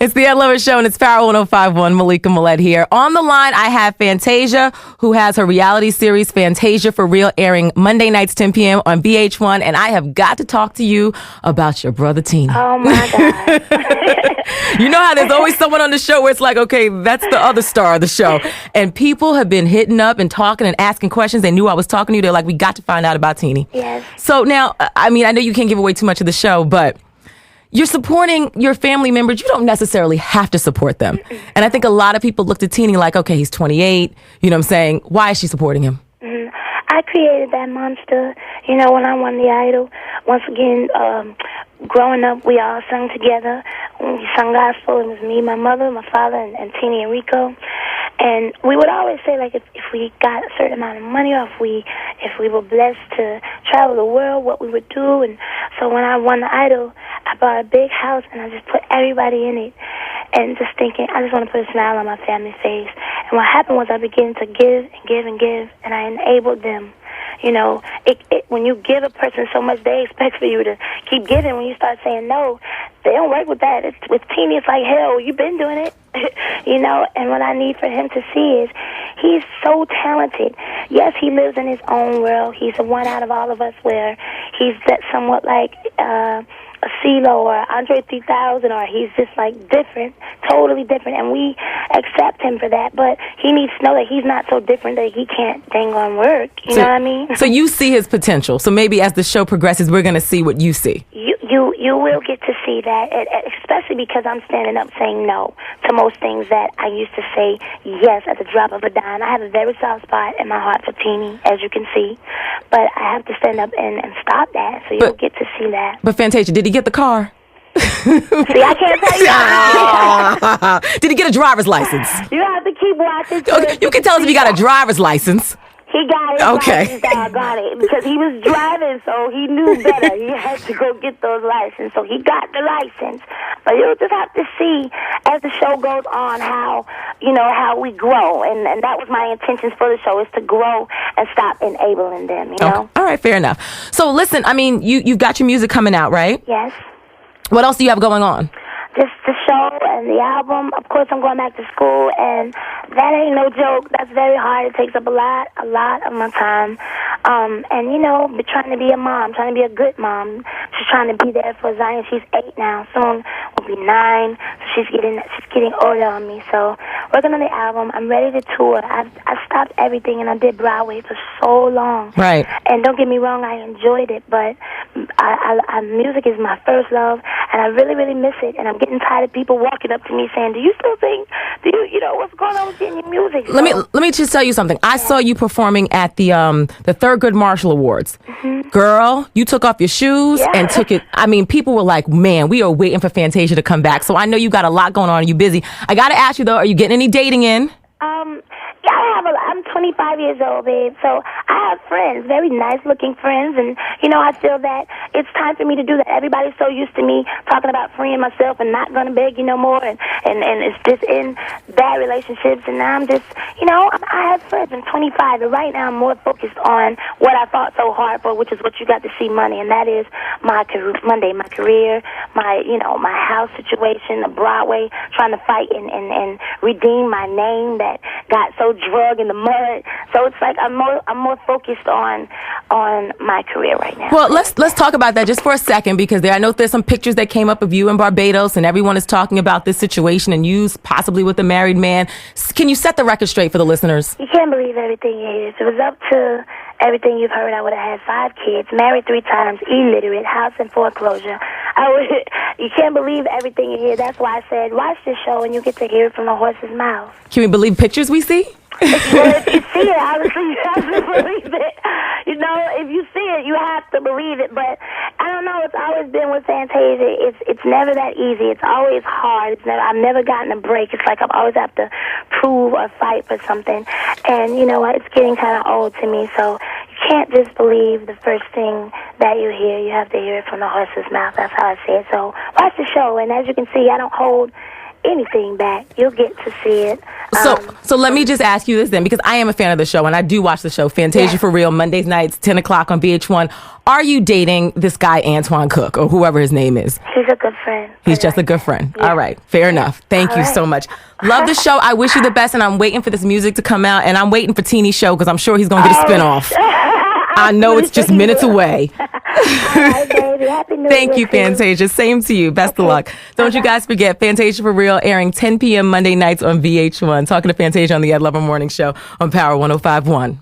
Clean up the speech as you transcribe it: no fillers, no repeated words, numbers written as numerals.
It's the Ed Lover Show, and it's Power 105.1. Malika Millette here. On the line, I have Fantasia, who has her reality series, Fantasia for Real, airing Monday nights, 10 p.m. on VH1. And I have got to talk to you about your brother, Teeny. Oh, my God. You know how there's always someone on the show where it's like, okay, that's the other star of the show. And people have been hitting up and talking and asking questions. They knew I was talking to you. They're like, we got to find out about Teeny. Yes. So now, I mean, I know you can't give away too much of the show, but you're supporting your family members. You don't necessarily have to support them. And I think a lot of people looked at Teeny like, okay, he's 28. You know what I'm saying? Why is she supporting him? I created that monster, you know, when I won the Idol. Once again, growing up, we all sung together. We sung gospel. It was me, my mother, my father, and Teeny and Rico. And we would always say, like, if we got a certain amount of money, or if we were blessed to travel the world, what we would do. And so when I won the Idol, I bought a big house, and I just put everybody in it. And just thinking, I just want to put a smile on my family's face. And what happened was I began to give and give and give, and I enabled them. You know, when you give a person so much, they expect for you to keep giving. When you start saying no, they don't work with that. With Teeny, it's like, hell, you've been doing it. You know, and what I need for him to see is he's so talented. Yes, he lives in his own world. He's the one out of all of us where he's that somewhat like a CeeLo or Andre 3000, or he's just like different, totally different, and we accept him for that. But he needs to know that he's not so different that he can't dang on work. You know what I mean? So you see his potential. So maybe as the show progresses, we're going to see what you see. You will get to see that, especially because I'm standing up saying no to most things that I used to say yes at the drop of a dime. I have a very soft spot in my heart for Teeny, as you can see, but I have to stand up and stop that, so you'll get to see that. But Fantasia, did he get the car? See, I can't tell you that. Did he get a driver's license? You have to keep watching. Okay, you can tell us if he got a driver's license. He got it. Okay. Got it because he was driving, so he knew better. He had to go get those licenses, so he got the license. But you'll just have to see as the show goes on how we grow, and that was my intentions for the show, is to grow and stop enabling them. You know. Okay. All right, fair enough. So listen, I mean, you've got your music coming out, right? Yes. What else do you have going on? Just the show and the album. Of course, I'm going back to school, and that ain't no joke. That's very hard. It takes up a lot of my time. And, you know, trying to be a mom, trying to be a good mom. She's trying to be there for Zion. She's 8 now. Soon will be 9. So she's getting older on me. So working on the album. I'm ready to tour. I stopped everything, and I did Broadway for so long. Right. And don't get me wrong, I enjoyed it, but music is my first love, and I really, really miss it. And I'm getting tired of people walking up to me saying, "Do you still sing? You know what's going on with you in your music?" Let me just tell you something. I saw you performing at the Thurgood Marshall Awards. Mm-hmm. Girl, you took off your shoes and took it. I mean, people were like, "Man, we are waiting for Fantasia to come back." So I know you got a lot going on. You busy. I got to ask you though, are you getting any dating in? Yeah, I'm 25 years old, babe, so I have friends, very nice-looking friends, and, you know, I feel that it's time for me to do that. Everybody's so used to me talking about freeing myself and not going to beg you no more, and it's just in bad relationships, and now I'm just, you know, I have friends. I'm 25, but right now I'm more focused on what I fought so hard for, which is what you got to see Monday, and that is my career, my house situation, the Broadway, trying to fight and redeem my name that got so drug in the mud. So it's like I'm more focused on my career right now. Well, let's talk about that just for a second, because I know there's some pictures that came up of you in Barbados, and everyone is talking about this situation and you possibly with a married man. Can you set the record straight for the listeners? You can't believe everything you hear. If it was up to everything you've heard, I would have had 5 kids, married 3 times, illiterate, house in foreclosure. You can't believe everything you hear. That's why I said, watch this show and you get to hear it from the horse's mouth. Can we believe pictures we see? Well, if you see it, obviously you have to believe it. You know, if you see it, you have to believe it. But I don't know. It's always been with Fantasia. It's never that easy. It's always hard. I've never gotten a break. It's like I always have to prove or fight for something. And you know what? It's getting kind of old to me. So you can't just believe the first thing that you hear. You have to hear it from the horse's mouth. That's how I say it. So watch the show. And as you can see, I don't hold anything back. You'll get to see it. So let me just ask you this then, because I am a fan of the show and I do watch the show Fantasia for Real Mondays nights, 10 o'clock on VH1. Are you dating this guy Antoine Cook or whoever his name is? He's a good friend. He's just a good friend. Yeah. All right. Fair enough. Thank you so much. Love the show. I wish you the best, and I'm waiting for this music to come out, and I'm waiting for Teeny's show because I'm sure he's going to get a spinoff. I know it's just minutes away. All right, baby. Happy New Year. Thank you, Fantasia. Same to you. Best of luck. Don't you guys forget Fantasia for Real, airing 10 p.m. Monday nights on VH1. Talking to Fantasia on the Ed Lover Morning Show on Power 105.1.